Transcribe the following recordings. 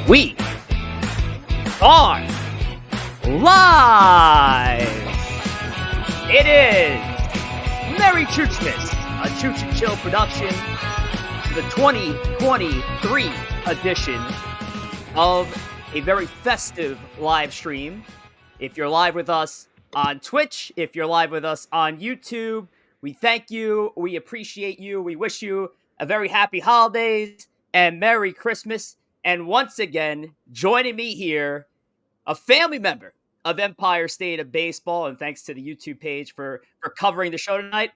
We are live. It is Merry Choochmas, a Chooch and Chill production, the 2023 edition of a very festive live stream. If you're live with us on Twitch, if you're live with us on YouTube, we thank you, we appreciate you, we wish you a very happy holidays and Merry Christmas. And once again, joining me here, a family member of Empire State of Baseball, and thanks to the YouTube page for covering the show tonight,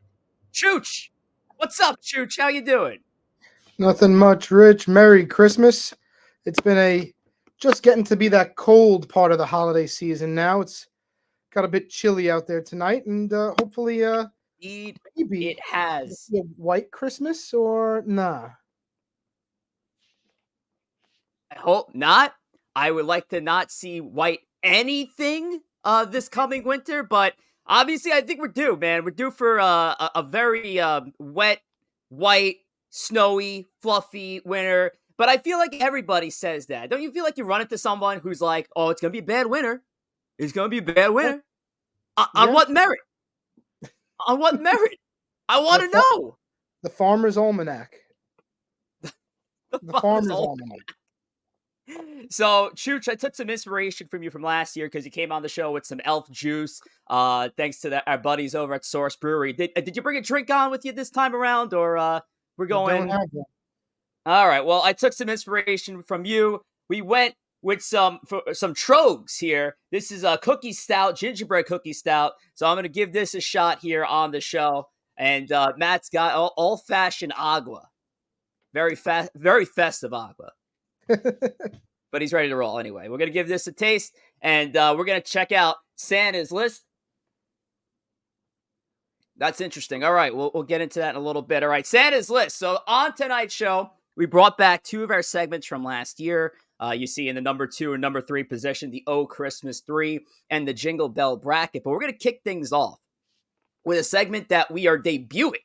Chooch. What's up, Chooch? How you doing? Nothing much, Rich. Merry Christmas. It's been just getting to be that cold part of the holiday season now. It's got a bit chilly out there tonight, and hopefully, Indeed, maybe it has. a white Christmas or nah. I hope not. I would like to not see white anything this coming winter, but obviously I think we're due, man. We're due for a very wet, white, snowy, fluffy winter. But I feel like everybody says that. Don't you feel like you run into someone who's like, oh, it's going to be a bad winter. It's going to be a bad winter. On what merit? On what merit? I want to know. The Farmer's Almanac. The Farmer's Almanac. So, Chooch, I took some inspiration from you from last year because you came on the show with some elf juice. Thanks to our buddies over at Source Brewery. Did you bring a drink on with you this time around, or we're going? Don't have one. All right. Well, I took some inspiration from you. We went with some Trogs here. This is a cookie stout, gingerbread cookie stout. So I'm going to give this a shot here on the show. And Matt's got old fashioned agua, very festive agua. But he's ready to roll anyway. We're going to give this a taste, and we're going to check out Santa's list. That's interesting. All right, we'll get into that in a little bit. All right, Santa's list. So on tonight's show, we brought back two of our segments from last year. You see in the number 2 and number 3 position, the Oh Christmas 3 and the Jingle Bell bracket. But we're going to kick things off with a segment that we are debuting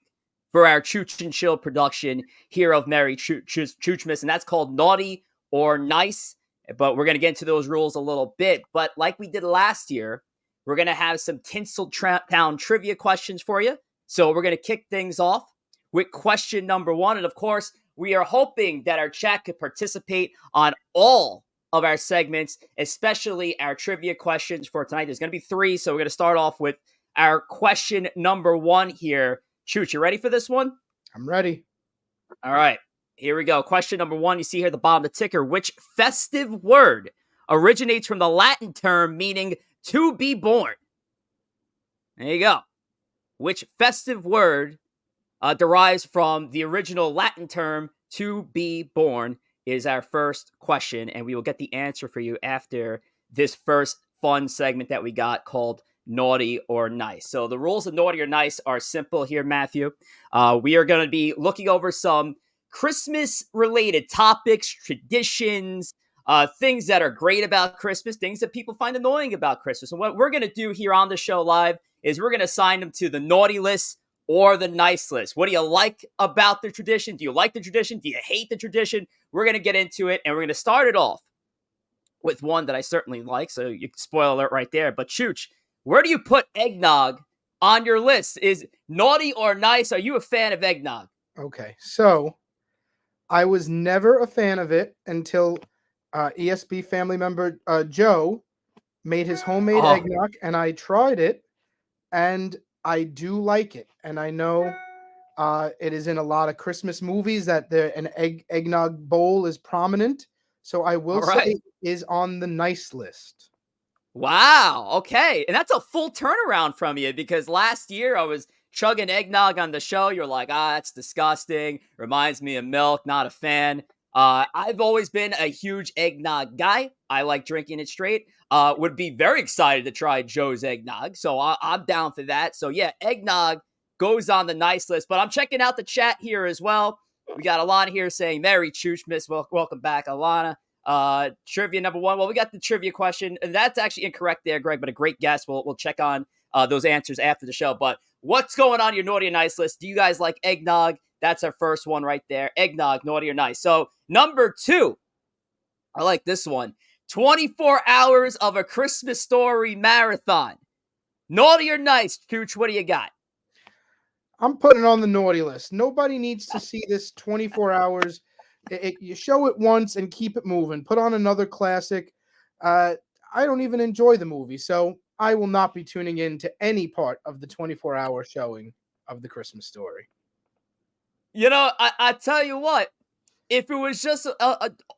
for our Chooch and Chill production here of Merry Choochmas, and that's called Naughty or Nice. But we're going to get into those rules a little bit. But like we did last year, we're going to have some Tinseltown trivia questions for you. So we're going to kick things off with question number 1. And of course, we are hoping that our chat could participate on all of our segments, especially our trivia questions for tonight. There's going to be 3. So we're going to start off with our question number 1 here. Chooch, you ready for this one? I'm ready. All right. Here we go. Question number 1. You see here at the bottom of the ticker. Which festive word originates from the Latin term meaning to be born? There you go. Which festive word derives from the original Latin term to be born is our first question. And we will get the answer for you after this first fun segment that we got called Naughty or Nice. So the rules of Naughty or Nice are simple here, Matthew. We are going to be looking over some Christmas-related topics, traditions, things that are great about Christmas, things that people find annoying about Christmas. And what we're going to do here on the show live is we're going to assign them to the naughty list or the nice list. What do you like about the tradition? Do you like the tradition? Do you hate the tradition? We're going to get into it, and we're going to start it off with one that I certainly like, so you can spoil alert right there. But Chooch, where do you put eggnog on your list? Is naughty or nice? Are you a fan of eggnog? Okay, so I was never a fan of it until ESB family member Joe made his homemade eggnog, and I tried it, and I do like it. And I know it is in a lot of Christmas movies that an eggnog bowl is prominent. So I will say it is on the nice list. Wow. Okay. And that's a full turnaround from you, because last year I was chugging eggnog on the show. You're like, that's disgusting. Reminds me of milk. Not a fan. I've always been a huge eggnog guy. I like drinking it straight. Would be very excited to try Joe's eggnog. So I'm down for that. So yeah, eggnog goes on the nice list. But I'm checking out the chat here as well. We got Alana here saying, Merry Choochmas. Welcome back, Alana. Trivia number 1. Well, we got the trivia question. And that's actually incorrect there, Greg, but a great guess. We'll check on those answers after the show. But what's going on your naughty or nice list? Do you guys like eggnog? That's our first one right there. Eggnog, naughty or nice. So number 2, I like this one. 24 hours of a Christmas Story marathon. Naughty or nice, Chooch? What do you got? I'm putting it on the naughty list. Nobody needs to see this 24 hours. You show it once and keep it moving. Put on another classic. Uh, I don't even enjoy the movie, so I will not be tuning in to any part of the 24-hour showing of the Christmas Story. You know, I tell you what, if it was just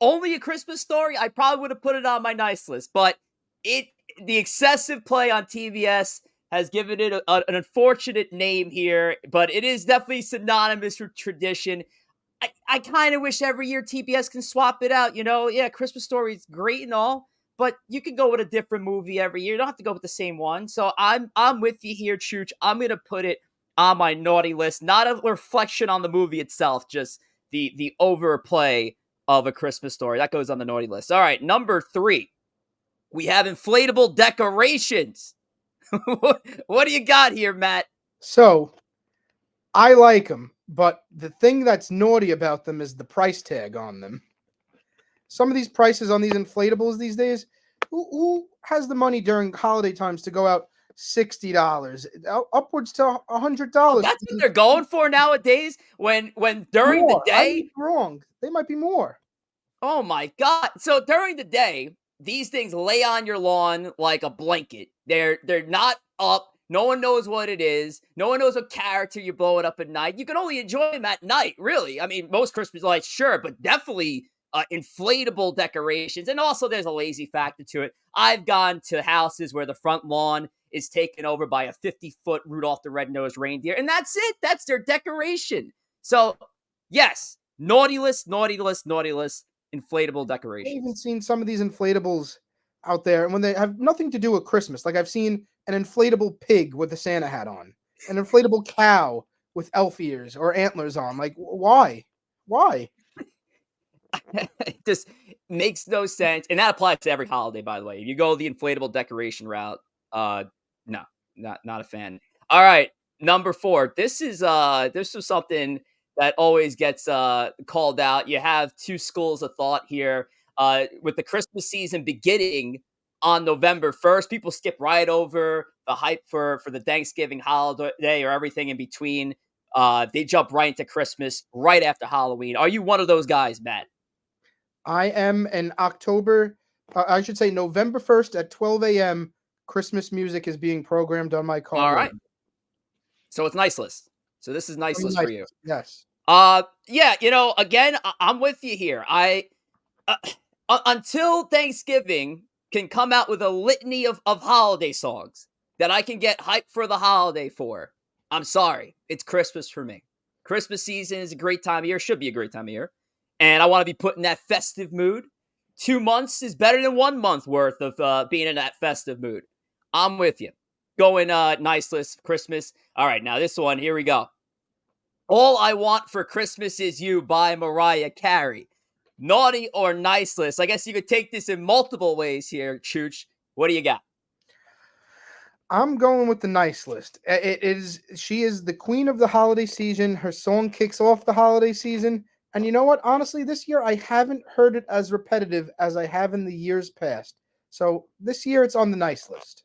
only a Christmas Story, I probably would have put it on my nice list. But it the excessive play on TBS has given it an unfortunate name here, but it is definitely synonymous with tradition. I kind of wish every year TBS can swap it out. You know, yeah, Christmas Story is great and all, but you can go with a different movie every year. You don't have to go with the same one. So I'm with you here, Chooch. I'm gonna put it on my naughty list. Not a reflection on the movie itself, just the overplay of A Christmas Story. That goes on the naughty list. All right, number 3. We have inflatable decorations. What do you got here, Matt? So I like them, but the thing that's naughty about them is the price tag on them. Some of these prices on these inflatables these days, who has the money during holiday times to go out $60, upwards to Oh, $100? that's what they're going for nowadays. When during the More. I day, may be wrong. They might be more. oh my god! So during the day, these things lay on your lawn like a blanket. They're not up. No one knows what it is. No one knows what character you're blowing up at night. You can only enjoy them at night, really. I mean, most Christmas lights, sure, but definitely inflatable decorations. And also, there's a lazy factor to it. I've gone to houses where the front lawn is taken over by a 50-foot Rudolph the Red-Nosed Reindeer, and that's it. That's their decoration. So, yes, naughty list, naughty list, naughty list, inflatable I've even decorations. seen some of these inflatables out there, and when they have nothing to do with Christmas, like I've seen an inflatable pig with a Santa hat on, an inflatable cow with elf ears or antlers on. Like, why? Why? It just makes no sense, and that applies to every holiday, by the way. If you go the inflatable decoration route, uh, no, not a fan. All right, number 4. This is something that always gets called out. You have two schools of thought here. With the Christmas season beginning on November 1st, people skip right over the hype for the Thanksgiving holiday or everything in between. They jump right into Christmas right after Halloween. Are you one of those guys, Matt? I am an October, I should say November 1st at 12 a.m. Christmas music is being programmed on my car All radio. right. So it's nice list. So this is nice Very list for nice. you. Yes. Yeah, you know, again, I'm with you here. Uh, until Thanksgiving can come out with a litany of holiday songs that I can get hyped for the holiday for. I'm sorry. It's Christmas for me. Christmas season is a great time of year, should be a great time of year. And I want to be put in that festive mood. 2 months is better than 1 month worth of being in that festive mood. I'm with you. Going nice list, Christmas. All right, now this one, here we go. All I Want for Christmas Is You by Mariah Carey. Naughty or nice list? I guess you could take this in multiple ways here, Chooch. What do you got? I'm going with the nice list. It is she is the queen of the holiday season. Her song kicks off the holiday season. And you know what? Honestly, this year I haven't heard it as repetitive as I have in the years past. So this year it's on the nice list.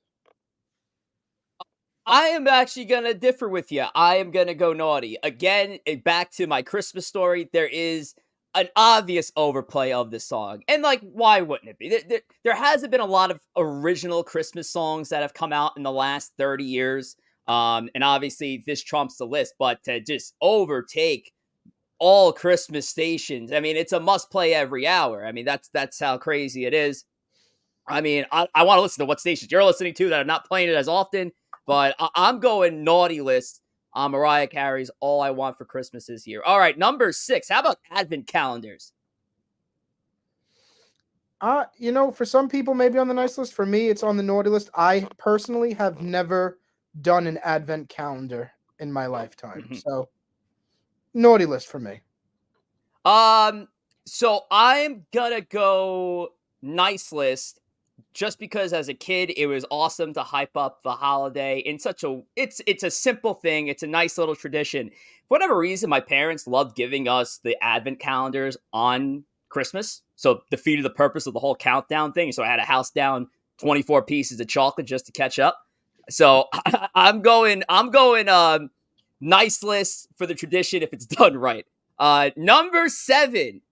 I am actually going to differ with you. I am going to go naughty. Again, back to my Christmas story, there is an obvious overplay of this song. And, like, why wouldn't it be? There hasn't been a lot of original Christmas songs that have come out in the last 30 years. And obviously, this trumps the list, but to just overtake all Christmas stations, I mean, it's a must play every hour. I mean, that's how crazy it is. I mean, I want to listen to what stations you're listening to that are not playing it as often, but I'm going naughty list on Mariah Carey's All I Want for Christmas Is Here. All right, number 6. How about advent calendars? For some people maybe on the nice list. For me, it's on the naughty list. I personally have never done an advent calendar in my lifetime. Mhm. So naughty list for me. Um, so I'm gonna go nice list just because as a kid it was awesome to hype up the holiday in such a it's a simple thing, it's a nice little tradition. For whatever reason, my parents loved giving us the advent calendars on Christmas, so defeated the purpose of the whole countdown thing. So I had to house down 24 pieces of chocolate just to catch up. So I'm going nice list for the tradition if it's done right. Number 7,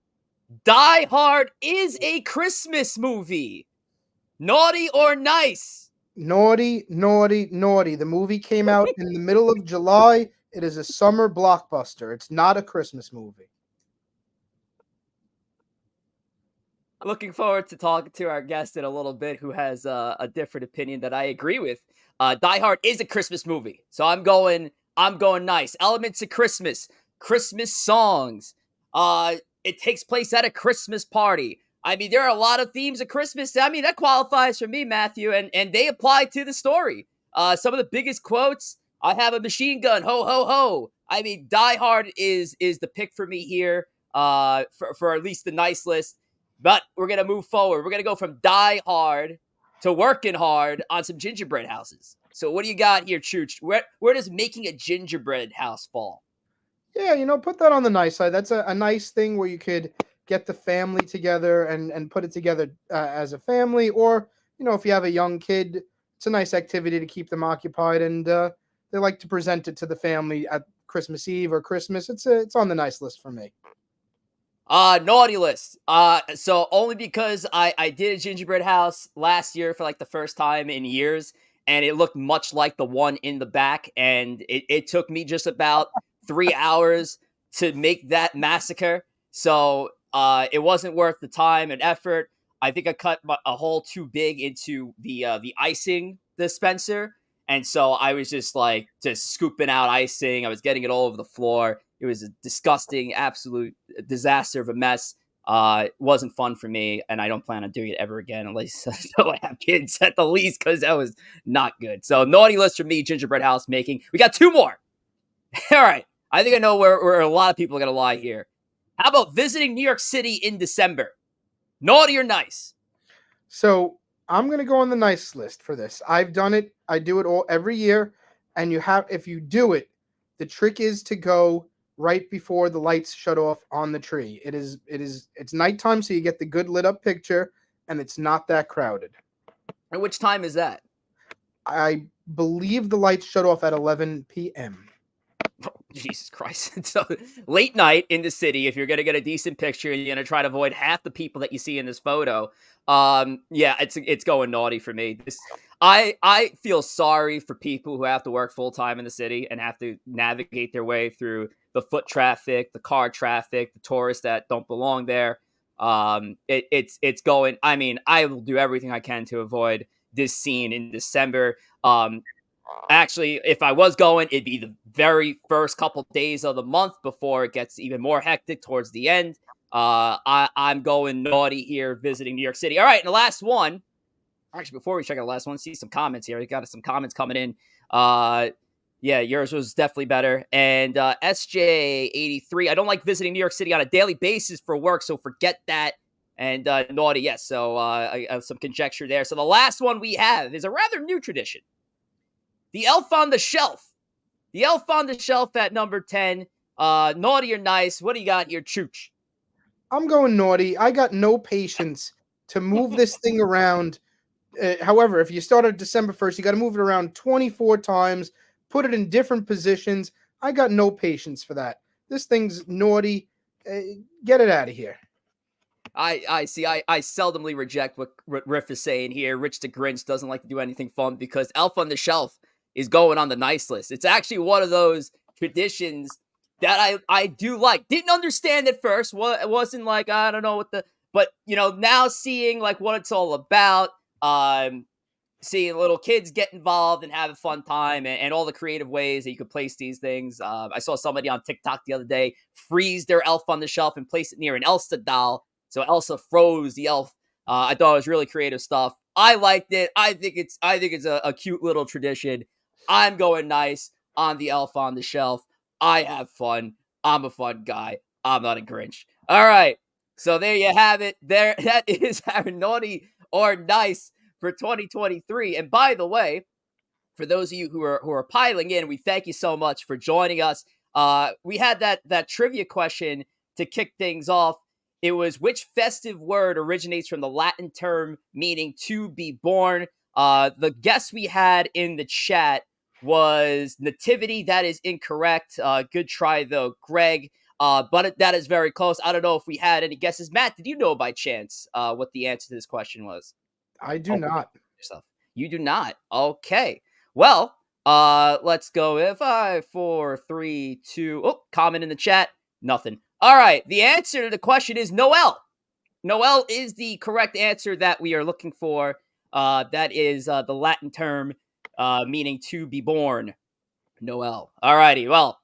Die Hard is a Christmas movie. Naughty or nice? Naughty, naughty, naughty. The movie came out in the middle of July. It is a summer blockbuster. It's not a Christmas movie. Looking forward to talking to our guest in a little bit who has a different opinion that I agree with. Die Hard is a Christmas movie. So I'm going nice. Elements of Christmas, Christmas songs. It takes place at a Christmas party. I mean, there are a lot of themes of Christmas. I mean, that qualifies for me, Matthew, and they apply to the story. Some of the biggest quotes, I have a machine gun, ho, ho, ho. I mean, Die Hard is the pick for me here for at least the nice list. But we're going to move forward. We're going to go from Die Hard to working hard on some gingerbread houses. So what do you got here, Chooch? Where does making a gingerbread house fall? Yeah, put that on the nice side. That's a nice thing where you could get the family together and put it together as a family. Or, if you have a young kid, it's a nice activity to keep them occupied. And they like to present it to the family at Christmas Eve or Christmas. It's on the nice list for me. Naughty list. So only because I did a gingerbread house last year for like the first time in years, and it looked much like the one in the back, and it took me just about 3 hours to make that massacre. So it wasn't worth the time and effort. I think I cut a hole too big into the icing dispenser, and so I was just scooping out icing. I was getting it all over the floor. It was a disgusting, absolute disaster of a mess. It wasn't fun for me, and I don't plan on doing it ever again unless I have kids at the least, because that was not good. So naughty list for me, gingerbread house making. We got 2 more. All right. I think I know where a lot of people are going to lie here. How about visiting New York City in December? Naughty or nice? So I'm gonna go on the nice list for this. I've done it. I do it all every year, and if you do it, the trick is to go right before the lights shut off on the tree. It's nighttime, so you get the good lit up picture, and it's not that crowded. And which time is that? I believe the lights shut off at 11 p.m. Jesus Christ. So late night in the city, if you're gonna get a decent picture and you're gonna try to avoid half the people that you see in this photo, yeah, it's going naughty for me. I feel sorry for people who have to work full time in the city and have to navigate their way through the foot traffic, the car traffic, the tourists that don't belong there. It's going. I mean, I will do everything I can to avoid this scene in December. Actually, if I was going, it'd be the very first couple days of the month before it gets even more hectic towards the end. I'm going naughty here, visiting New York City. All right, and the last one. Actually, before we check out the last one, see some comments here. We got some comments coming in. Yeah, yours was definitely better. And SJ83, I don't like visiting New York City on a daily basis for work, so forget that. And naughty, yes. So I have some conjecture there. So the last one we have is a rather new tradition. The Elf on the Shelf. The Elf on the Shelf at number 10. Naughty or nice? What do you got here, Chooch? I'm going naughty. I got no patience to move this thing around. However, if you start on December 1st, you got to move it around 24 times, put it in different positions. I got no patience for that. This thing's naughty. Get it out of here. I see. I seldomly reject what Riff is saying here. Rich the Grinch doesn't like to do anything fun because Elf on the Shelf is going on the nice list. It's actually one of those traditions that I do like. Didn't understand at first. It wasn't like, I don't know what but now seeing like what it's all about. Seeing little kids get involved and have a fun time, and all the creative ways that you could place these things. I saw somebody on TikTok the other day freeze their elf on the shelf and place it near an Elsa doll. So Elsa froze the elf. I thought it was really creative stuff. I liked it. I think it's a cute little tradition. I'm going nice on the elf on the shelf. I have fun. I'm a fun guy. I'm not a Grinch. All right. So there you have it. There, that is our naughty or nice for 2023. And by the way, for those of you who are piling in, we thank you so much for joining us. We had that trivia question to kick things off. It was which festive word originates from the Latin term meaning to be born. The guess we had in the chat was nativity. That is incorrect. Good try though, Greg. But that is very close. I don't know if we had any guesses. Matt, did you know by chance what the answer to this question was? I do not. Yourself. You do not. Okay. Well, let's go with 5, 4, 3, 2. Oh, comment in the chat. Nothing. All right. The answer to the question is Noel. Noel is the correct answer that we are looking for. That is the Latin term meaning to be born. Noel. All righty. Well,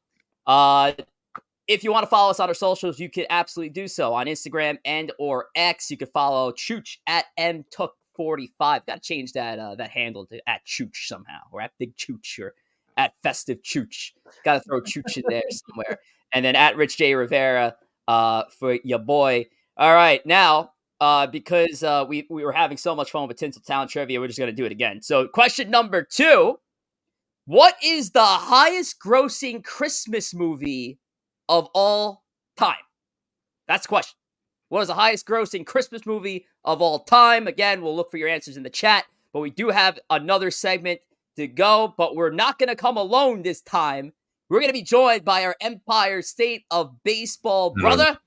if you want to follow us on our socials, you can absolutely do so on Instagram and or X. You can follow Chooch at mtook45. Got to change that handle to at Chooch somehow, or at Big Chooch, or at Festive Chooch. Got to throw Chooch in there somewhere. And then at Rich J Rivera for your boy. All right, now because we were having so much fun with Tinseltown trivia, we're just gonna do it again. So, question number 2: what is the highest grossing Christmas movie of all time? That's the question. What is the highest grossing Christmas movie of all time? Again, we'll look for your answers in the chat, but we do have another segment to go, but we're not going to come alone this time. We're going to be joined by our Empire State of Baseball brother,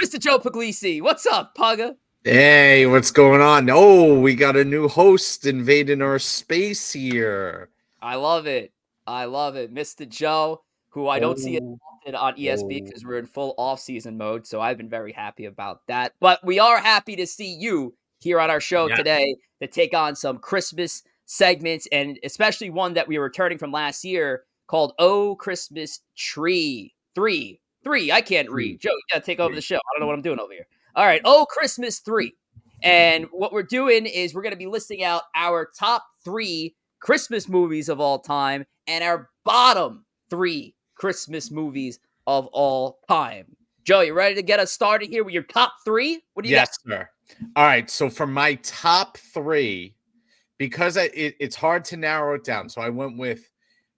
Mr. Joe Pugliese. What's up, Pugga? Hey, what's going on? Oh, we got a new host invading our space here. I love it. I love it. Mr. Joe, who I don't see often on ESB because we're in full off-season mode, so I've been very happy about that. But we are happy to see you here on our show today to take on some Christmas segments, and especially one that we were returning from last year called Oh Christmas Tree 3. I can't read. Joe, you got to take over the show. I don't know what I'm doing over here. All right, Oh Christmas 3. And what we're doing is we're going to be listing out our top 3 Christmas movies of all time and our bottom 3 Christmas movies of all time. Joe, you ready to get us started here with your top 3? What do you got? Yes, sir. All right. So for my top 3, because it's hard to narrow it down, so I went with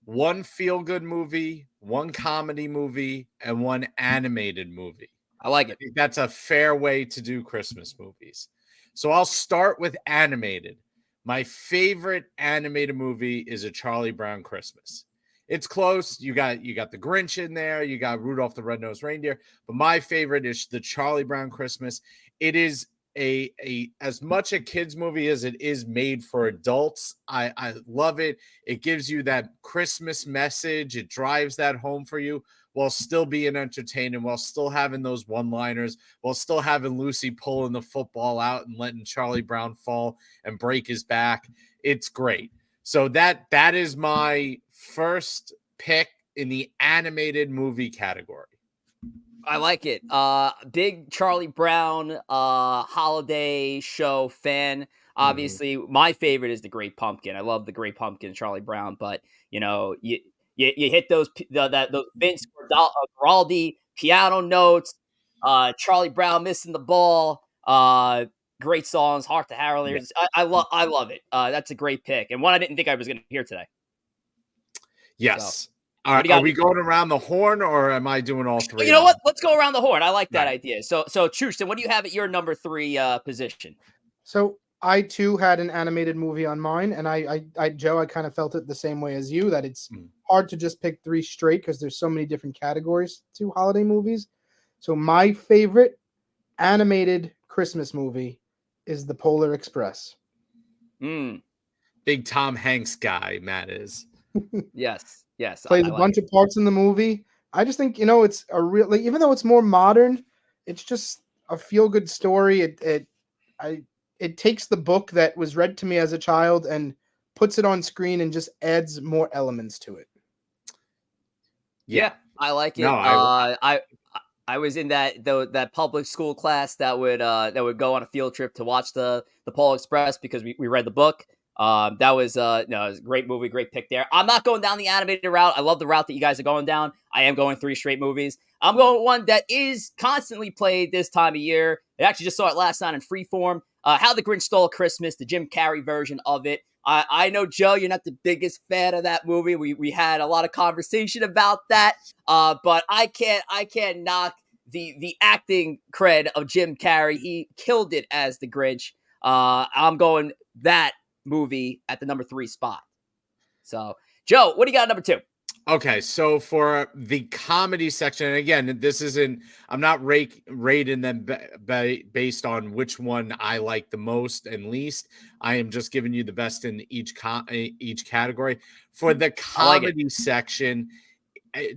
one feel-good movie, one comedy movie, and one animated movie. I like it. I think that's a fair way to do Christmas movies. So I'll start with animated. My favorite animated movie is A Charlie Brown Christmas. It's close. You got the Grinch in there. You got Rudolph the Red-Nosed Reindeer. But my favorite is the Charlie Brown Christmas. It is a as much a kids movie as it is made for adults. I love it. It gives you that Christmas message. It drives that home for you while still being entertaining, while still having those one-liners, while still having Lucy pulling the football out and letting Charlie Brown fall and break his back. It's great. So that is my first pick in the animated movie category. I like it. Big Charlie Brown holiday show fan. Obviously, my favorite is the Great Pumpkin. I love the Great Pumpkin, Charlie Brown. But you know, you hit those those Vince Guaraldi piano notes. Charlie Brown missing the ball. Great songs. Hark the Harriers. I love it. That's a great pick, and one I didn't think I was going to hear today. Yes. So, Are we going around the horn, or am I doing all 3? You know what? Let's go around the horn. I like that idea. So Chooch, then what do you have at your number 3 position? So I too had an animated movie on mine, and Joe, I kind of felt it the same way as you, that it's hard to just pick 3 straight because there's so many different categories to holiday movies. So my favorite animated Christmas movie is The Polar Express. Big Tom Hanks guy, Matt is. Yes. Plays a bunch of parts in the movie. I just think, it's a real, like, even though it's more modern, it's just a feel-good story. It takes the book that was read to me as a child and puts it on screen and just adds more elements to it. Yeah, I like it. No, I was in that public school class that would go on a field trip to watch the Polar Express because we read the book. That was it was a great movie, great pick there. I'm not going down the animated route. I love the route that you guys are going down. I am going 3 straight movies. I'm going with one that is constantly played this time of year. I actually just saw it last night in Freeform. How the Grinch Stole Christmas, the Jim Carrey version of it. I know, Joe, you're not the biggest fan of that movie. We had a lot of conversation about that. But I can't knock the acting cred of Jim Carrey. He killed it as the Grinch. I'm going that movie at the number 3 spot. So, Joe, what do you got at number 2? Okay, so for the comedy section, and again, this isn't, I'm not rating them based on which one I like the most and least. I am just giving you the best in each category. For the comedy section,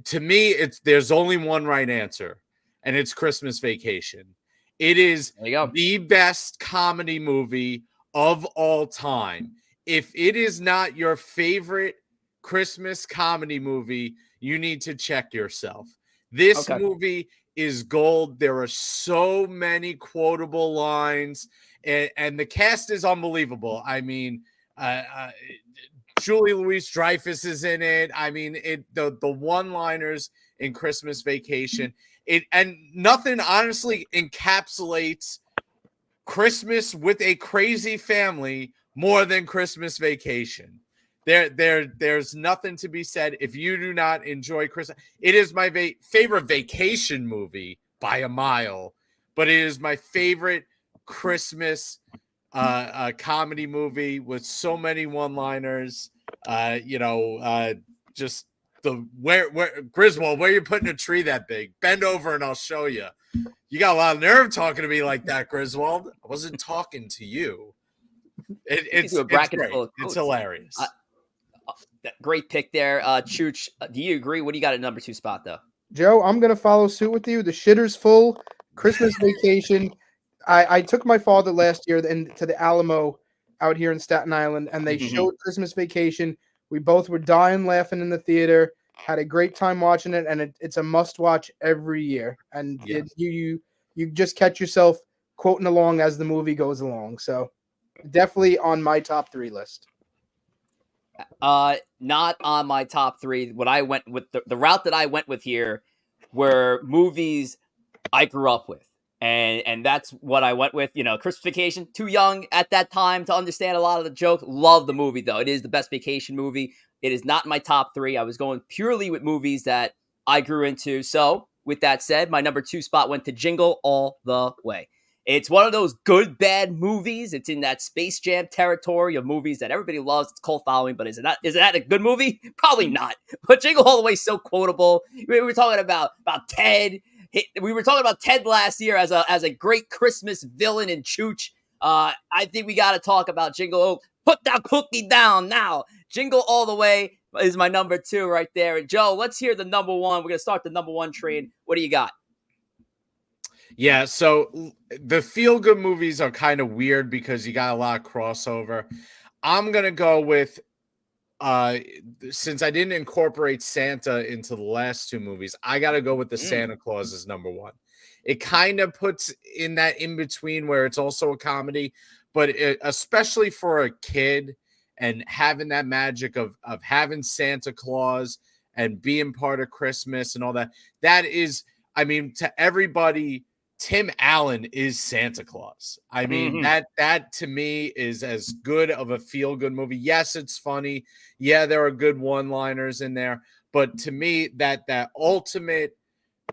to me, there's only one right answer, and it's Christmas Vacation. It is the best comedy movie of all time. If it is not your favorite Christmas comedy movie, you need to check yourself. This movie is gold. There are so many quotable lines, and the cast is unbelievable. I mean, Julie Louis-Dreyfus is in it. I mean, the one-liners in Christmas Vacation, and nothing honestly encapsulates Christmas with a crazy family more than Christmas Vacation. There's nothing to be said. If you do not enjoy Christmas, it is my favorite vacation movie by a mile, but it is my favorite Christmas comedy movie with so many one-liners. Just where Griswold, where you putting a tree that big? Bend over and I'll show you. You got a lot of nerve talking to me like that, Griswold. I wasn't talking to you. It's great. It's hilarious. Great pick there, Chooch. Do you agree? What do you got at number 2 spot, though? Joe, I'm gonna follow suit with you. The shitter's full. Christmas Vacation. I took my father last year to the Alamo out here in Staten Island, and they showed Christmas Vacation. We both were dying laughing in the theater. Had a great time watching it, and it's a must-watch every year. And you just catch yourself quoting along as the movie goes along. So definitely on my top 3 list. Not on my top 3. What I went with, the route that I went with here were movies I grew up with. And that's what I went with. Christmas Vacation, too young at that time to understand a lot of the jokes. Love the movie, though. It is the best vacation movie. It is not my top 3. I was going purely with movies that I grew into. So, with that said, my number 2 spot went to Jingle all the way. It's one of those good, bad movies. It's in that Space Jam territory of movies that everybody loves. It's cult following, but is that a good movie? Probably not. But Jingle All the Way is so quotable. We were talking about Ted. We were talking about Ted last year as a great Christmas villain in Chooch. I think we got to talk about Jingle. Oh, put that cookie down now. Jingle All the Way is my number 2 right there. And Joe, let's hear the number 1. We're going to start the number 1 train. What do you got? Yeah, so the feel-good movies are kind of weird because you got a lot of crossover. I'm going to go with, since I didn't incorporate Santa into the last 2 movies, I got to go with the Santa Claus as number 1. It kind of puts in that in-between where it's also a comedy, but especially for a kid and having that magic of having Santa Claus and being part of Christmas and all that, that is, I mean, to everybody, Tim Allen is Santa Claus. I mean, that to me is as good of a feel-good movie. Yes, it's funny. Yeah, there are good one-liners in there. But to me, that ultimate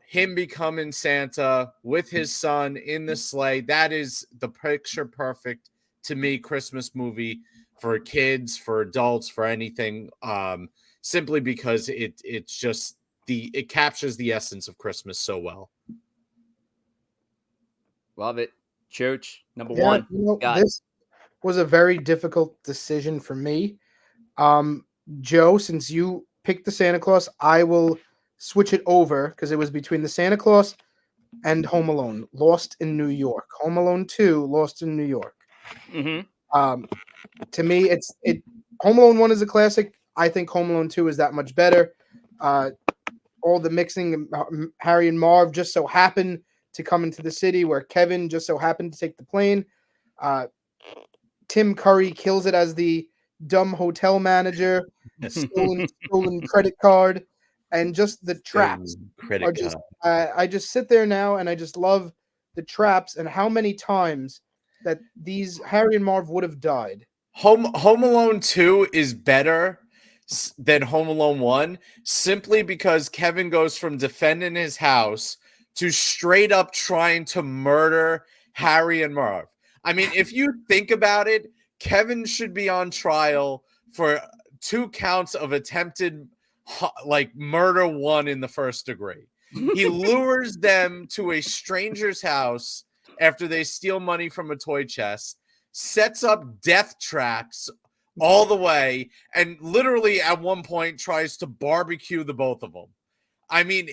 him becoming Santa with his son in the sleigh, that is the picture perfect, to me, Christmas movie for kids, for adults, for anything, simply because it's just it captures the essence of Christmas so well. Love it. Chooch, number 1. This was a very difficult decision for me. Joe, since you picked the Santa Claus, I will switch it over because it was between the Santa Claus and Home Alone, Lost in New York. Home Alone 2, Lost in New York. To me, Home Alone 1 is a classic. I think Home Alone 2 is that much better. All the mixing, Harry and Marv just so happen to come into the city where Kevin just so happened to take the plane. Tim Curry kills it as the dumb hotel manager, stolen credit card, and just the traps are just. I just sit there now and I just love the traps and how many times that these Harry and Marv would have died. Home Alone 2 is better than Home Alone 1 simply because Kevin goes from defending his house to straight up trying to murder Harry and Marv. I mean, if you think about it, Kevin should be on trial for 2 counts of attempted like murder 1 in the first degree. He lures them to a stranger's house after they steal money from a toy chest, sets up death traps all the way, and literally at one point tries to barbecue the both of them. I mean,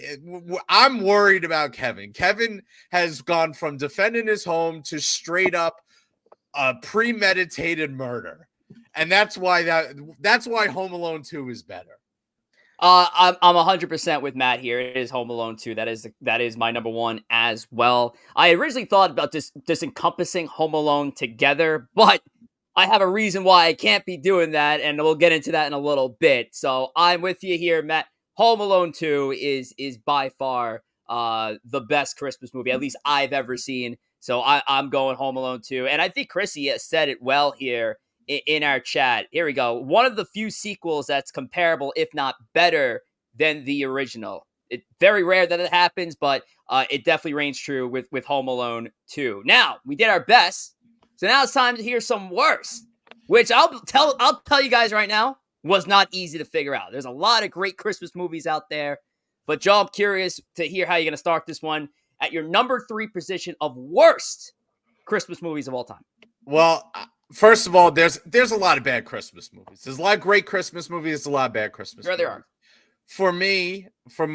I'm worried about Kevin. Kevin has gone from defending his home to straight up a premeditated murder. And that's why Home Alone 2 is better. I'm 100% with Matt here. It is Home Alone 2. That is my number 1 as well. I originally thought about this encompassing Home Alone together, but I have a reason why I can't be doing that, and we'll get into that in a little bit. So I'm with you here, Matt. Home Alone 2 is by far the best Christmas movie, at least I've ever seen. So I'm going Home Alone 2. And I think Chrissy has said it well here in our chat. Here we go. One of the few sequels that's comparable, if not better, than the original. It's very rare that it happens, but it definitely reigns true with Home Alone 2. Now, we did our best. So now it's time to hear some worst, which I'll tell you guys right now was not easy to figure out. There's a lot of great Christmas movies out there, but Joe, I'm curious to hear how you're going to start this one at your number 3 position of worst Christmas movies of all time. Well, first of all, there's a lot of bad Christmas movies. There's a lot of great Christmas movies. There's a lot of bad Christmas movies. There are. For me, for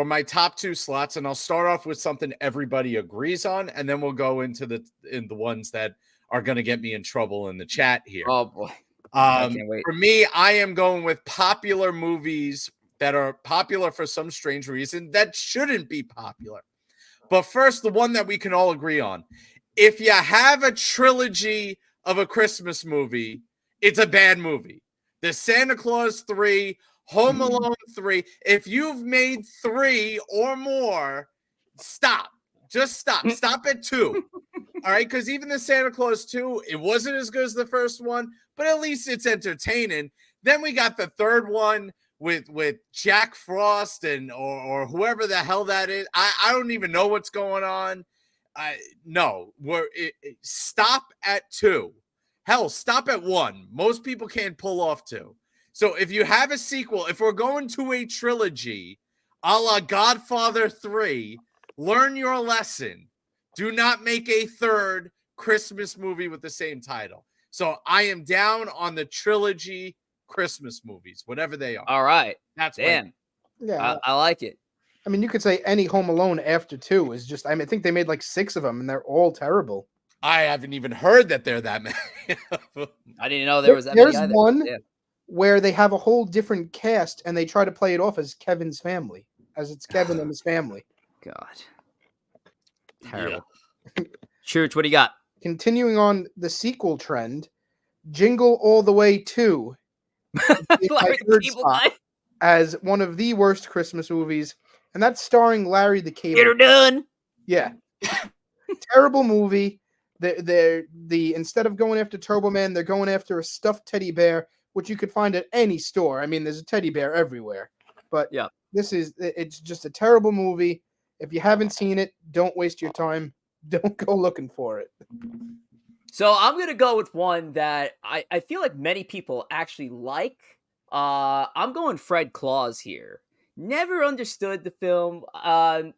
my top 2 slots, and I'll start off with something everybody agrees on, and then we'll go into the ones that are going to get me in trouble in the chat here. Oh boy. I can't wait. For me, I am going with popular movies that are popular for some strange reason that shouldn't be popular. But first, the one that we can all agree on. If you have a trilogy of a Christmas movie, it's a bad movie. The Santa Claus 3, Home Alone 3. If you've made 3 or more, stop. Just stop. Stop at 2. All right? Because even the Santa Claus 2, it wasn't as good as the first one, but at least it's entertaining. Then we got the third one with Jack Frost and or whoever the hell that is. I don't even know what's going on. No, stop at 2. Hell, stop at 1. Most people can't pull off 2. So if you have a sequel, if we're going to a trilogy, a la Godfather 3, learn your lesson. Do not make a third Christmas movie with the same title. So I am down on the trilogy Christmas movies, whatever they are. All right. That's damn. Yeah, I like it. I mean, you could say any Home Alone after 2 is just. I think they made like 6 of them, and they're all terrible. I haven't even heard that they're that many. I didn't know there was that many There's either. one Yeah. where they have a whole different cast, and they try to play it off as Kevin's family, as it's Kevin and his family. God. Terrible. Chooch, what do you got? Continuing on the sequel trend, Jingle All the Way 2 is my Larry the third Cable spot Guy. as one of the worst Christmas movies, and that's starring Larry the Cable. Get her done. Yeah, terrible movie. The instead of going after Turbo Man, they're going after a stuffed teddy bear, which you could find at any store. I mean, there's a teddy bear everywhere. But yeah, it's just a terrible movie. If you haven't seen it, don't waste your time. Don't go looking for it. So I'm going to go with one that I feel like many people actually like. I'm going Fred Claus here. Never understood the film.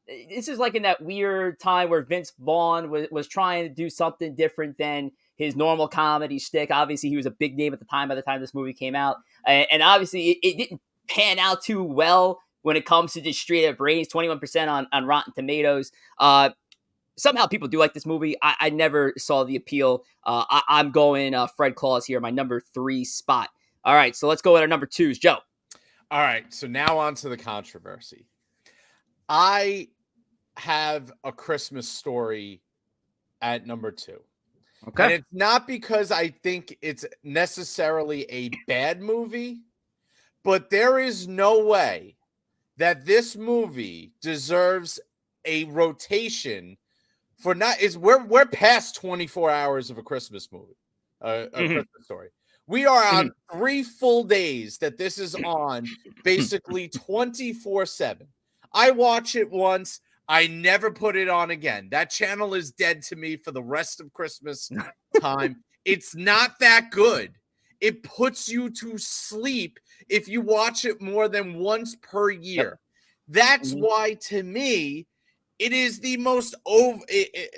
This is like in that weird time where Vince Vaughn was trying to do something different than his normal comedy shtick. Obviously, he was a big name at the time by the time this movie came out. And obviously, it didn't pan out too well when it comes to just straight up ratings, 21% on Rotten Tomatoes. Somehow people do like this movie. I never saw the appeal. I'm going Fred Claus here, my number 3 spot. All right, so let's go with our number 2s. Joe. All right, so now on to the controversy. I have A Christmas Story at number 2. Okay. And it's not because I think it's necessarily a bad movie, but there is no way that this movie deserves a rotation for not is we're past 24 hours of a Christmas movie, Christmas Story. We are on 3 full days that this is on, basically 24/7. I watch it once. I never put it on again. That channel is dead to me for the rest of Christmas time. It's not that good. It puts you to sleep if you watch it more than once per year. That's why, to me, it is the most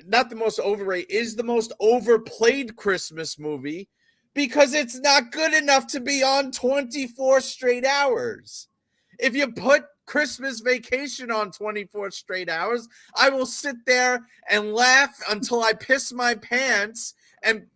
not the most overrated, is the most overplayed Christmas movie because it's not good enough to be on 24 straight hours. If you put Christmas Vacation on 24 straight hours, I will sit there and laugh until I piss my pants and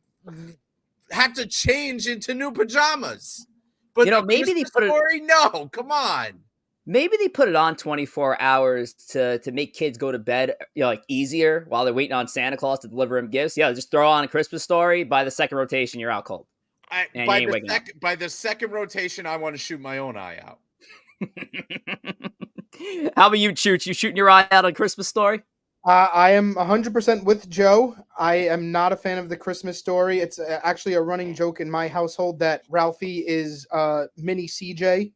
have to change into new pajamas. But maybe they put Story, no, come on. Maybe they put it on 24 hours to make kids go to bed, like easier while they're waiting on Santa Claus to deliver them gifts. Yeah, just throw on A Christmas Story. By the second rotation, you're out cold. By the second rotation, I want to shoot my own eye out. How about you, Chooch? You shooting your eye out on Christmas Story? I am 100% with Joe. I am not a fan of The Christmas Story. It's actually a running joke in my household that Ralphie is mini CJ.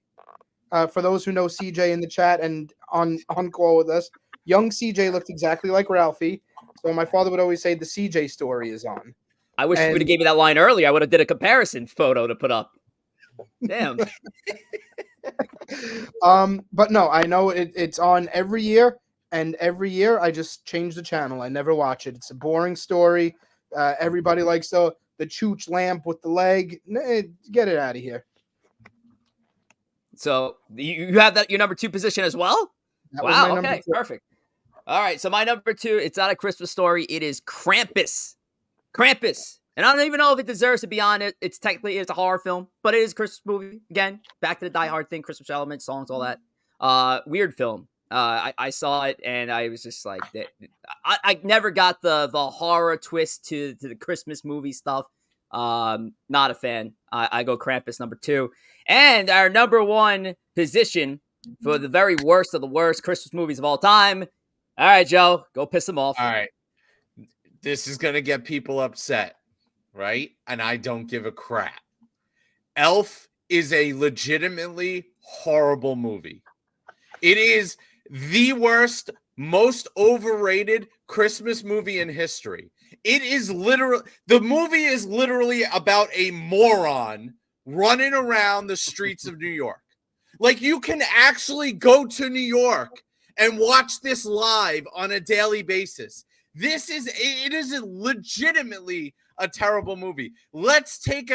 For those who know CJ in the chat and on call with us, young CJ looked exactly like Ralphie. So my father would always say the CJ story is on. I wish you would have gave me that line earlier. I would have did a comparison photo to put up. Damn. But no, I know it's on every year, and every year I just change the channel. I never watch it. It's a boring story. Everybody likes the Chooch lamp with the leg. Get it out of here. So you have that your number 2 position as well? Wow. Okay. Perfect. All right. So my number 2, it's not A Christmas Story. It is Krampus. Krampus. And I don't even know if it deserves to be on it. It's a horror film, but it is a Christmas movie. Again, back to the Die Hard thing, Christmas elements, songs, all that. Weird film. I saw it and I was just like, I never got the horror twist to the Christmas movie stuff. Not a fan. I go Krampus number 2. And our number 1 position for the very worst of the worst Christmas movies of all time. All right, Joe, go piss them off. All right. This is going to get people upset, right? And I don't give a crap. Elf is a legitimately horrible movie. It is the worst, most overrated Christmas movie in history. The movie is literally about a moron running around the streets of New York. Like, you can actually go to New York and watch this live on a daily basis. It is legitimately a terrible movie. Let's take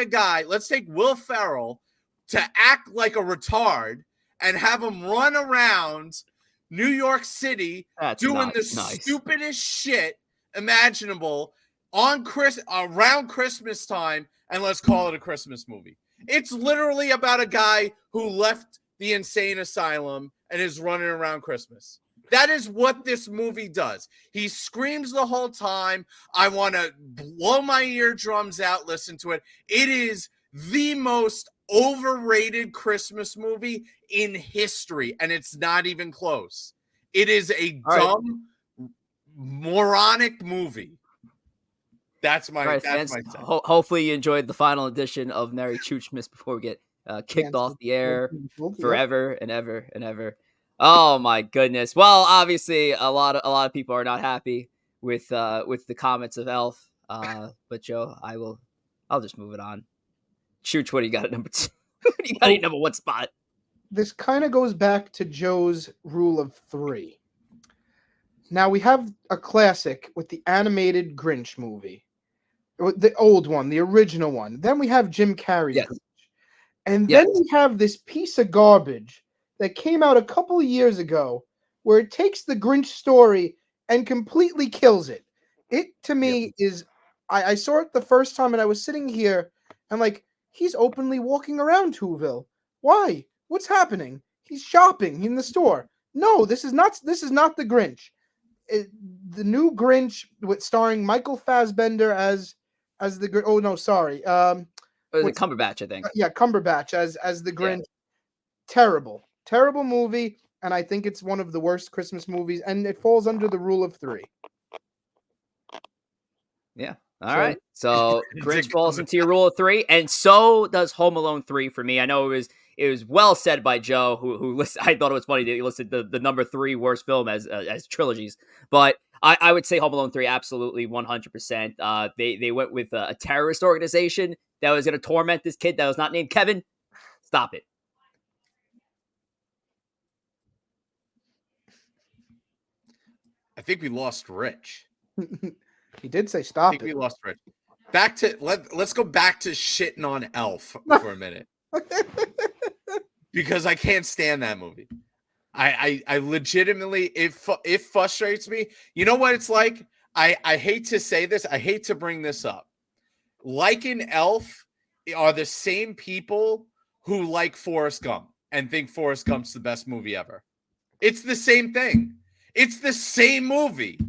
Will Ferrell to act like a retard and have him run around New York City doing the stupidest shit imaginable around Christmas time, and let's call it a Christmas movie. It's literally about a guy who left the insane asylum and is running around Christmas. That is what this movie does. He screams the whole time. I want to blow my eardrums out, listen to it. It is the most overrated Christmas movie in history, and it's not even close. It is a dumb, moronic movie. That's my sense. Hopefully you enjoyed the final edition of Merry Choochmas before we get kicked off the air forever and ever and ever. Oh my goodness. Well, obviously a lot of people are not happy with the comments of Elf. But Joe, I'll just move it on. Chooch, what do you got at number 2? What do you got at number 1 spot? This kind of goes back to Joe's rule of 3. Now we have a classic with the animated Grinch movie. The old one, the original one. Then we have Jim Carrey's Grinch. And then we have this piece of garbage that came out a couple of years ago where it takes the Grinch story and completely kills it. It, to me, is... I saw it the first time and I was sitting here and like, he's openly walking around Whoville. Why? What's happening? He's shopping in the store. No, this is not the Grinch. The new Grinch starring Michael Fassbender as the Grinch. Oh no, sorry. Cumberbatch, I think. Yeah, Cumberbatch as the Grinch. Yeah. Terrible movie, and I think it's one of the worst Christmas movies, and it falls under the rule of 3. Yeah. All right. So Grinch falls into your rule of 3, and so does Home Alone 3 for me. I know it was well said by Joe, who listened. I thought it was funny that he listed the number 3 worst film as trilogies, but I would say Home Alone 3 absolutely 100%. They went with a terrorist organization that was going to torment this kid that was not named Kevin. Stop it. I think we lost Rich. He did say I stop think it. we lost Rich. Back to let's go back to shitting on Elf for a minute. Because I can't stand that movie. I legitimately it frustrates me. You know what it's like? I hate to say this. I hate to bring this up. Like in Elf are the same people who like Forrest Gump and think Forrest Gump's the best movie ever. It's the same thing. It's the same movie.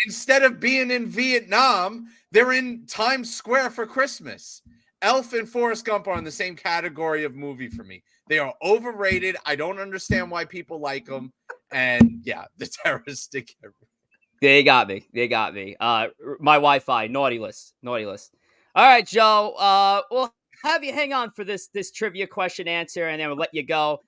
Instead of being in Vietnam, they're in Times Square for Christmas. Elf and Forrest Gump are in the same category of movie for me. They are overrated. I don't understand why people like them. And yeah, the terroristic. They got me. They got me. My Wi-Fi naughty list. Naughty list. All right, Joe. We'll have you hang on for this trivia question answer, and then we'll let you go.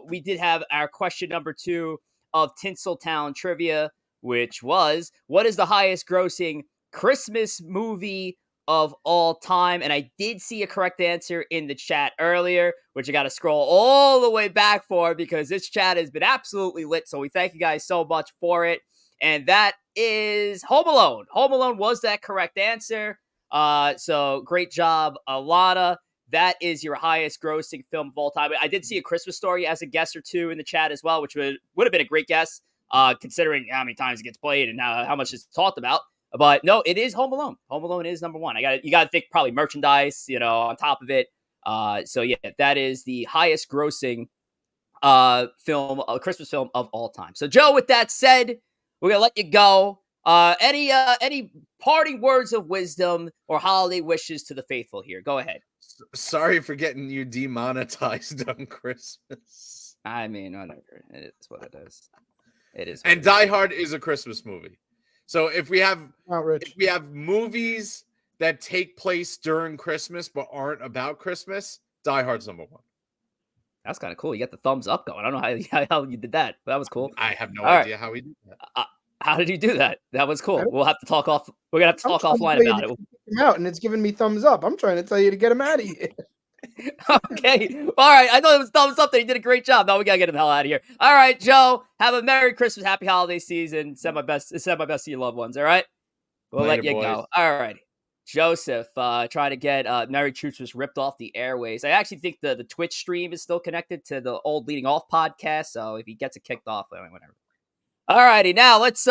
We did have our question number 2 of Tinseltown trivia, which was, what is the highest grossing Christmas movie of all time? And I did see a correct answer in the chat earlier, which I got to scroll all the way back for because this chat has been absolutely lit. So we thank you guys so much for it. And that is Home Alone. Home Alone was that correct answer. So great job, Alana. That is your highest grossing film of all time. I did see A Christmas Story as a guess or two in the chat as well, which would have been a great guess, considering how many times it gets played and how much it's talked about. But no, it is Home Alone. Home Alone is number 1. You got to think probably merchandise, on top of it. So yeah, that is the highest grossing film, a Christmas film of all time. So Joe, with that said, we're gonna let you go. Any parting words of wisdom or holiday wishes to the faithful here? Go ahead. Sorry for getting you demonetized on Christmas. I mean, whatever. It is what it is. It is. And Die Hard is a Christmas movie. So if we have movies that take place during Christmas but aren't about Christmas, Die Hard's number 1. That's kind of cool. You got the thumbs up going. I don't know how you did that, but that was cool. I have no idea how he did that. How did you do that? That was cool. We'll have to talk off. We're gonna have to talk offline about it. Him out, and it's giving me thumbs up. I'm trying to tell you to get him out of here. Okay. All right. I thought it was thumbs up that he did a great job. Now we gotta get him the hell out of here. All right, Joe. Have a Merry Christmas, Happy Holiday Season. Send my best to your loved ones. All right. We'll let you go. All right. Joseph, trying to get Merry Choochmas ripped off the airways. I actually think the Twitch stream is still connected to the old Leading Off podcast. So if he gets it kicked off, whatever. Alrighty, now let's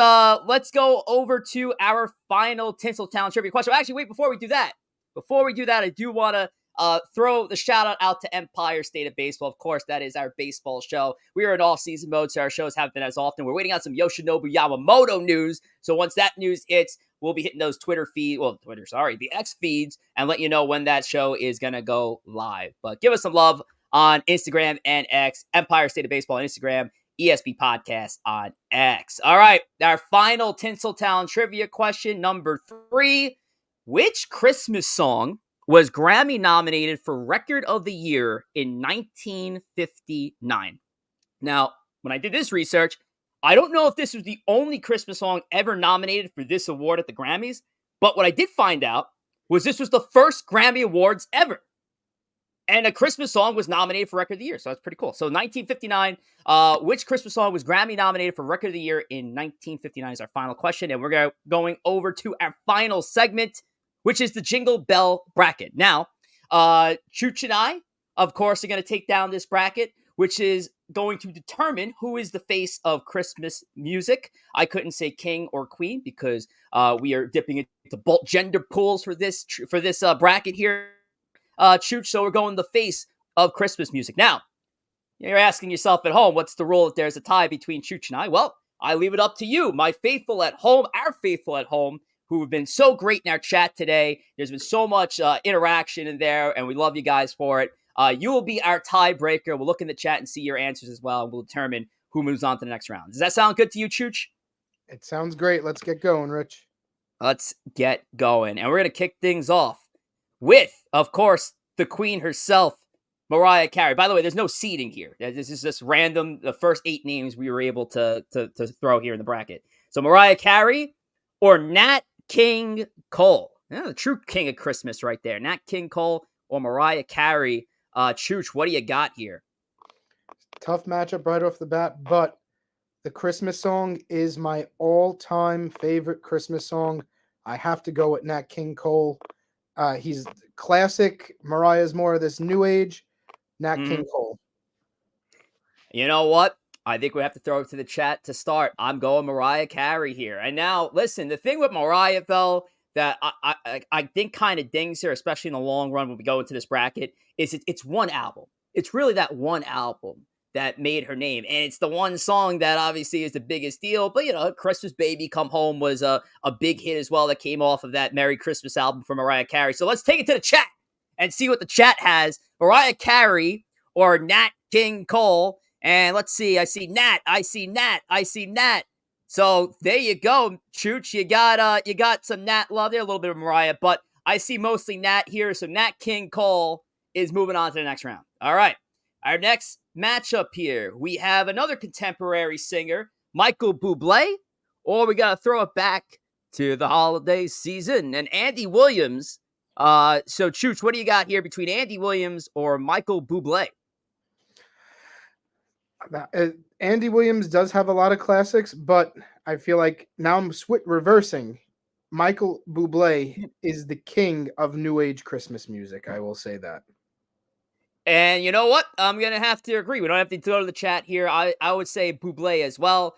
go over to our final Tinseltown trivia question. Actually, wait, before we do that, I do want to throw the shout out to Empire State of Baseball. Of course, that is our baseball show. We are in off-season mode, so our shows haven't been as often. We're waiting on some Yoshinobu Yamamoto news. So once that news hits, we'll be hitting those the X feeds, and let you know when that show is gonna go live. But give us some love on Instagram and X, Empire State of Baseball on Instagram, ESB Podcast on X. All right, our final Tinseltown trivia question, number 3. Which Christmas song was Grammy nominated for Record of the Year in 1959? Now, when I did this research, I don't know if this was the only Christmas song ever nominated for this award at the Grammys, but what I did find out was this was the first Grammy Awards ever. And a Christmas song was nominated for Record of the Year, so that's pretty cool. So 1959, which Christmas song was Grammy nominated for Record of the Year in 1959 is our final question, and we're going over to our final segment, which is the Jingle Bell bracket. Now, Chooch and I, of course, are going to take down this bracket, which is going to determine who is the face of Christmas music. I couldn't say king or queen because we are dipping into both gender pools for this bracket here. Chooch, so we're going the face of Christmas music. Now, you're asking yourself at home, what's the rule if there's a tie between Chooch and I? Well, I leave it up to you, my faithful at home, our faithful at home, who have been so great in our chat today. There's been so much interaction in there, and we love you guys for it. You will be our tiebreaker. We'll look in the chat and see your answers as well, and we'll determine who moves on to the next round. Does that sound good to you, Chooch? It sounds great. Let's get going, Rich. Let's get going. And we're going to kick things off with, of course, the queen herself, Mariah Carey. By the way, there's no seeding here. This is just random. The first 8 names we were able to throw here in the bracket. So Mariah Carey or Nat King Cole. Yeah, the true king of Christmas right there. Nat King Cole or Mariah Carey. Chooch, what do you got here? Tough matchup right off the bat, but the Christmas song is my all-time favorite Christmas song. I have to go with Nat King Cole. He's classic. Mariah's more of this new age. Nat King Cole. You know what? I think we have to throw it to the chat to start. I'm going Mariah Carey here. And now, listen, the thing with Mariah, though, that I think kind of dings her, especially in the long run when we go into this bracket, is it's one album. It's really that one album that made her name. And it's the one song that obviously is the biggest deal. But, you know, Christmas Baby Come Home was a big hit as well that came off of that Merry Christmas album from Mariah Carey. So let's take it to the chat and see what the chat has. Mariah Carey or Nat King Cole. And let's see. I see Nat. I see Nat. I see Nat. So there you go, Chooch. You got some Nat love there, a little bit of Mariah, but I see mostly Nat here. So Nat King Cole is moving on to the next round. All right. Our next matchup here, we have another contemporary singer, Michael Bublé, or we got to throw it back to the holiday season and Andy Williams. So Chooch, what do you got here between Andy Williams or Michael Bublé? Andy Williams does have a lot of classics, but I feel like now I'm reversing. Michael Bublé is the king of new age Christmas music. I will say that. And you know what? I'm going to have to agree. We don't have to go to the chat here. I would say Bublé as well.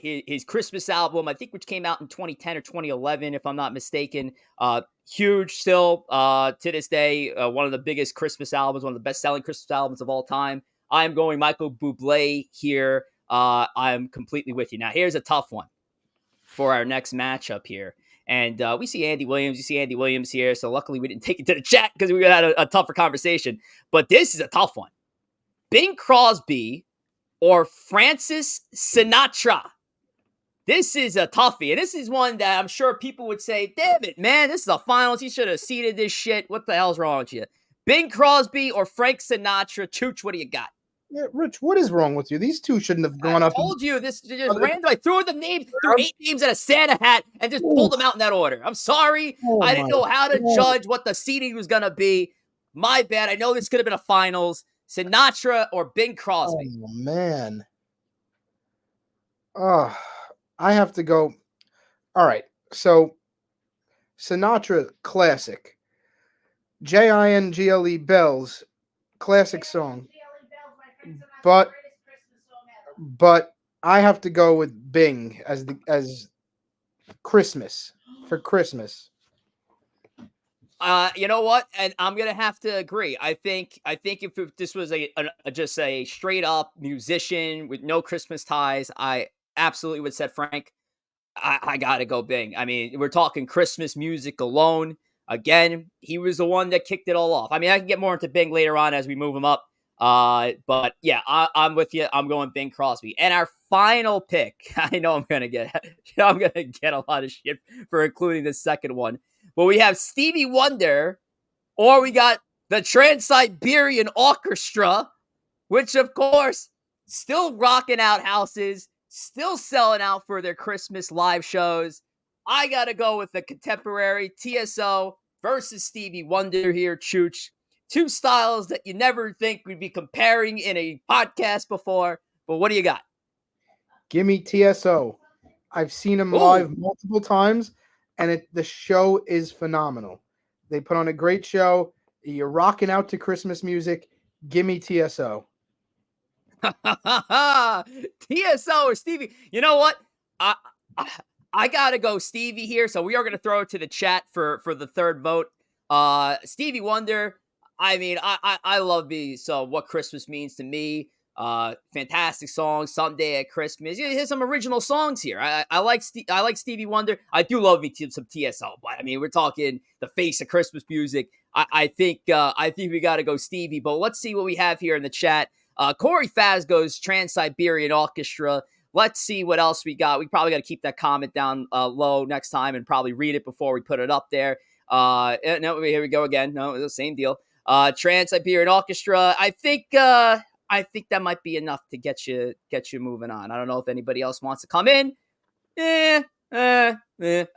His Christmas album, I think, which came out in 2010 or 2011, if I'm not mistaken. Huge still to this day. One of the biggest Christmas albums, one of the best-selling Christmas albums of all time. I'm going Michael Bublé here. I'm completely with you. Now, here's a tough one for our next matchup here. And we see Andy Williams. You see Andy Williams here. So luckily we didn't take it to the chat because we had a tougher conversation. But this is a tough one. Bing Crosby or Francis Sinatra. This is a toughie. And this is one that I'm sure people would say, damn it, man, this is the finals. You should have seeded this shit. What the hell's wrong with you? Bing Crosby or Frank Sinatra? Chooch, what do you got? Yeah, Rich, what is wrong with you? These two shouldn't have gone up. I told you this just random. I threw the names, threw 8 names at a Santa hat, and just pulled them out in that order. I'm sorry. I didn't know how to judge what the seeding was gonna be. My bad. I know this could have been a finals. Sinatra or Bing Crosby. Oh man. Oh, I have to go. All right. So Sinatra classic. Jingle Bells, classic song. But I have to go with Bing as Christmas for Christmas. You know what? And I'm gonna have to agree. I think if this was just a straight up musician with no Christmas ties, I absolutely would say Frank. I gotta go Bing. I mean, we're talking Christmas music alone. Again, he was the one that kicked it all off. I mean, I can get more into Bing later on as we move him up. But yeah, I'm with you. I'm going Bing Crosby. And our final pick, I know I'm gonna get a lot of shit for including the second one. But we have Stevie Wonder, or we got the Trans-Siberian Orchestra, which of course still rocking out houses, still selling out for their Christmas live shows. I gotta go with the contemporary TSO versus Stevie Wonder here, Chooch. Two styles that you never think we'd be comparing in a podcast before. But what do you got? Give me TSO. I've seen him live multiple times, and the show is phenomenal. They put on a great show. You're rocking out to Christmas music. Give me TSO. TSO or Stevie. You know what? I gotta go Stevie here. So we are gonna throw it to the chat for the third vote. Stevie Wonder. I mean, I love me. So what Christmas means to me. Fantastic song. Someday at Christmas. Here's some original songs here. I like Stevie Wonder. I do love me some TSO, but I mean, we're talking the face of Christmas music. I think we got to go Stevie. But let's see what we have here in the chat. Corey Faz goes Trans-Siberian Orchestra. Let's see what else we got. We probably got to keep that comment down low next time and probably read it before we put it up there. No, here we go again. No, the same deal. Trans-Siberian Orchestra. I think that might be enough to get you moving on. I don't know if anybody else wants to come in. All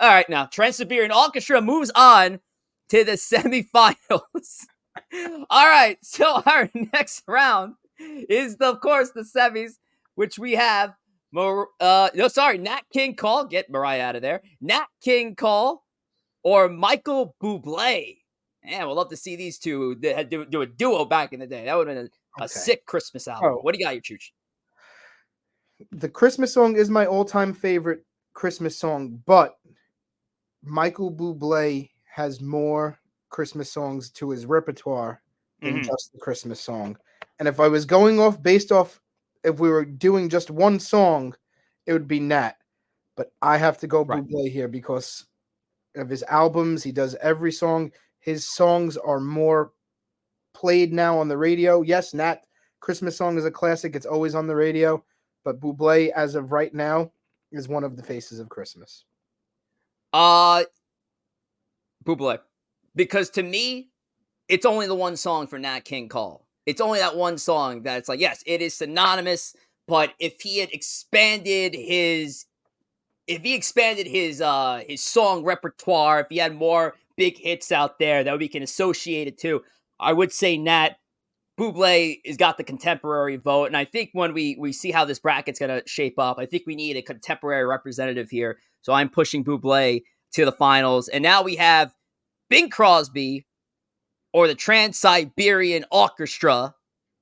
right, now Trans-Siberian Orchestra moves on to the semifinals. All right, so our next round is, of course, the semis, which we have. Nat King Cole. Get Mariah out of there. Nat King Cole or Michael Bublé. Man, we'd love to see these two do a duo back in the day. That would have been a sick Christmas album. Oh. What do you got, your Chooch? The Christmas song is my all-time favorite Christmas song, but Michael Bublé has more Christmas songs to his repertoire than just the Christmas song. And if I was going off based off, if we were doing just one song, it would be Nat. But I have to go Bublé here because of his albums. He does every song. His songs are more played now on the radio. Yes, Nat Christmas song is a classic. It's always on the radio. But Bublé, as of right now, is one of the faces of Christmas. Bublé. Because to me, it's only the one song for Nat King Cole. It's only that one song that it's like, yes, it is synonymous, but if he had expanded his song repertoire, if he had more big hits out there that we can associate it to, I would say Nat. Bublé has got the contemporary vote, and I think when we see how this bracket's going to shape up, I think we need a contemporary representative here. So I'm pushing Bublé to the finals. And now we have Bing Crosby or the Trans-Siberian Orchestra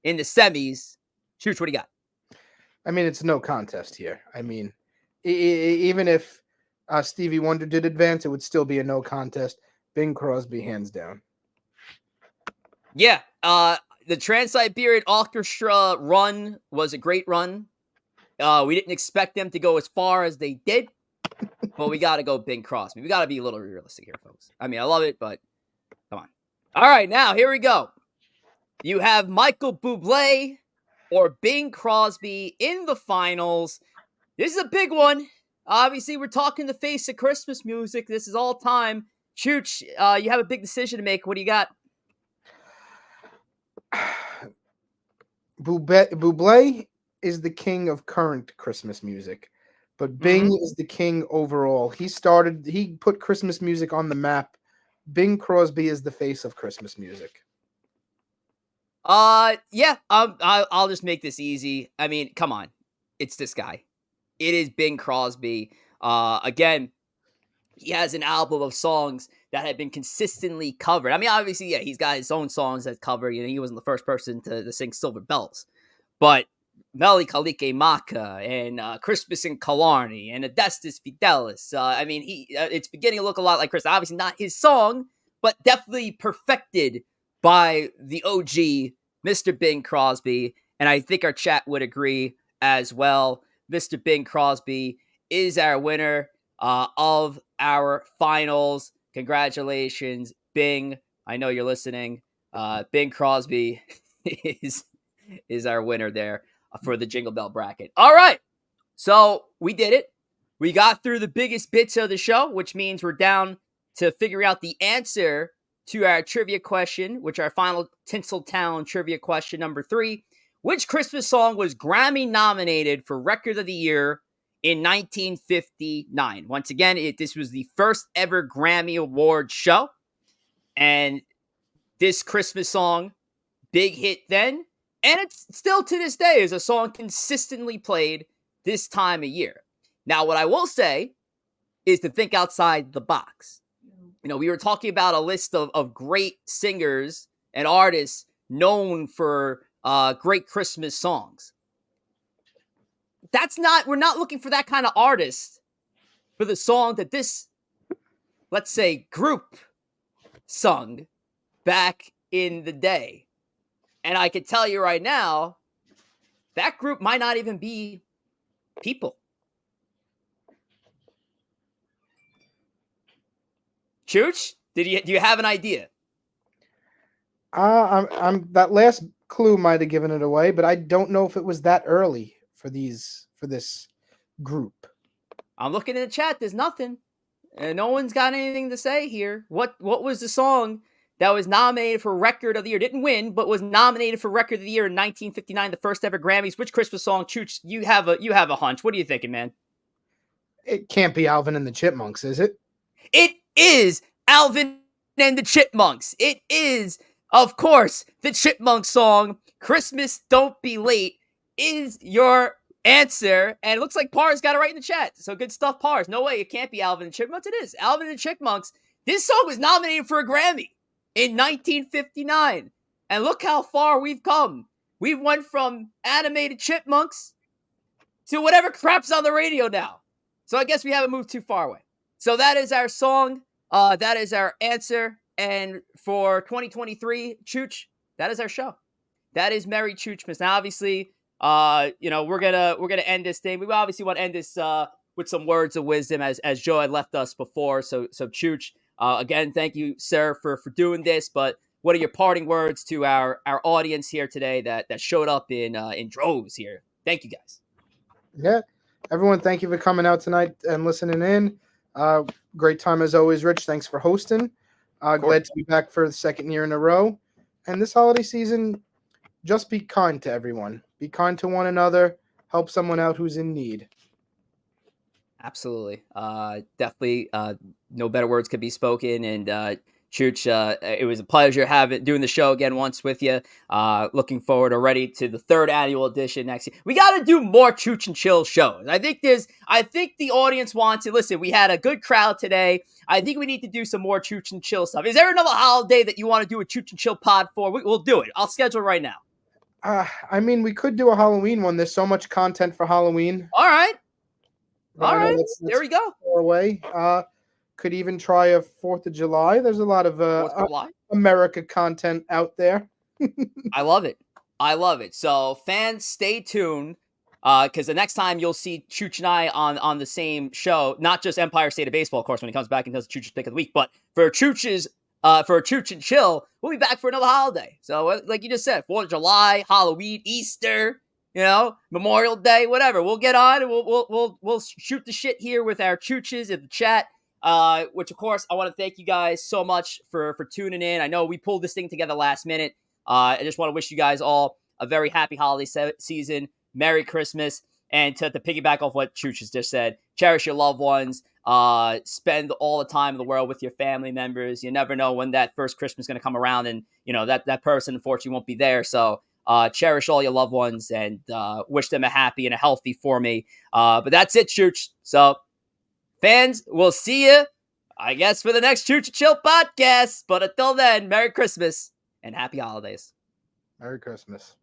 in the semis. Chooch, what do you got? I mean, it's no contest here. I mean, even if Stevie Wonder did advance, it would still be a no contest. Bing Crosby, hands down. Yeah, the Trans-Siberian Orchestra run was a great run. We didn't expect them to go as far as they did, but we got to go Bing Crosby. We got to be a little realistic here, folks. I mean, I love it, but come on. All right, now here we go. You have Michael Bublé or Bing Crosby in the finals. This is a big one. Obviously, we're talking the face of Christmas music. This is all time. Chooch, you have a big decision to make. What do you got? Bublé is the king of current Christmas music, but Bing is the king overall. He put Christmas music on the map. Bing Crosby is the face of Christmas music. Yeah, I'll just make this easy. I mean, come on. It's this guy. It is Bing Crosby. Again, he has an album of songs that have been consistently covered. I mean, obviously, yeah, he's got his own songs that cover. You know, he wasn't the first person to sing Silver Bells, but Meli Kalike Maka and Christmas in Killarney and Adestus Fidelis. I mean, it's beginning to look a lot like Chris. Obviously, not his song, but definitely perfected by the OG, Mr. Bing Crosby. And I think our chat would agree as well. Mr. Bing Crosby is our winner of our finals. Congratulations, Bing. I know you're listening. Bing Crosby is our winner there for the Jingle Bell bracket. All right. So we did it. We got through the biggest bits of the show, which means we're down to figure out the answer to our trivia question, which our final Tinseltown trivia question number 3. Which Christmas song was Grammy nominated for Record of the Year in 1959? Once again, this was the first ever Grammy Award show. And this Christmas song, big hit then, and it's still to this day is a song consistently played this time of year. Now, what I will say is to think outside the box. You know, we were talking about a list of great singers and artists known for great Christmas songs. We're not looking for that kind of artist for the song that this, let's say, group sung back in the day. And I can tell you right now, that group might not even be people. Chooch, do you have an idea? I'm that last clue might have given it away, but I don't know if it was that early for this group. I'm looking in the chat. There's nothing. No one's got anything to say here. What was the song that was nominated for Record of the Year. Didn't win, but was nominated for Record of the Year in 1959, the first ever Grammys. Which Christmas song, Chooch? You have a hunch. What are you thinking, man? It can't be Alvin and the Chipmunks, is it? It is Alvin and the Chipmunks. It is, of course, the Chipmunk song, Christmas Don't Be Late, is your answer. And it looks like Pars got it right in the chat. So good stuff, Pars. No way, it can't be Alvin and the Chipmunks. It is Alvin and the Chipmunks. This song was nominated for a Grammy in 1959. And look how far we've come. We've went from animated chipmunks to whatever crap's on the radio now. So I guess we haven't moved too far away. So that is our song. That is our answer. And for 2023, Chooch, that is our show. That is Merry Choochmas. Now, obviously, we're gonna end this thing. We obviously want to end this with some words of wisdom, as Joe had left us before. So Chooch, again, thank you, sir, for doing this. But what are your parting words to our audience here today that showed up in droves here? Thank you, guys. Yeah. Everyone, thank you for coming out tonight and listening in. Great time as always, Rich. Thanks for hosting. Glad to be back for the second year in a row. And this holiday season, just be kind to everyone. Be kind to one another. Help someone out who's in need. Absolutely. Definitely no better words could be spoken. And Chooch, it was a pleasure doing the show again once with you. Looking forward already to the third annual edition next year. We got to do more Chooch and Chill shows. I think the audience wants it. Listen, we had a good crowd today. I think we need to do some more Chooch and Chill stuff. Is there another holiday that you want to do a Chooch and Chill pod for? We'll do it. I'll schedule right now. I mean, we could do a Halloween one. There's so much content for Halloween. All right. All right. There we go. Far away. Could even try a 4th of July. There's a lot of America content out there. I love it. So fans, stay tuned. Because the next time you'll see Chooch and I on the same show, not just Empire State of Baseball, of course, when he comes back and does Chooch's Pick of the Week, but for Chooch and Chill, we'll be back for another holiday. So, like you just said, 4th of July, Halloween, Easter, Memorial Day, whatever. We'll get on and we'll shoot the shit here with our Chooches in the chat. Which of course I want to thank you guys so much for tuning in. I know we pulled this thing together last minute. I just want to wish you guys all a very happy holiday season. Merry Christmas. And to piggyback off what Chooch has just said, cherish your loved ones. Spend all the time in the world with your family members. You never know when that first Christmas is going to come around and, that person unfortunately won't be there. So cherish all your loved ones and wish them a happy and a healthy for me. But that's it, Chooch. So fans, we'll see you, I guess, for the next Chooch and Chill podcast. But until then, Merry Christmas and Happy Holidays. Merry Christmas.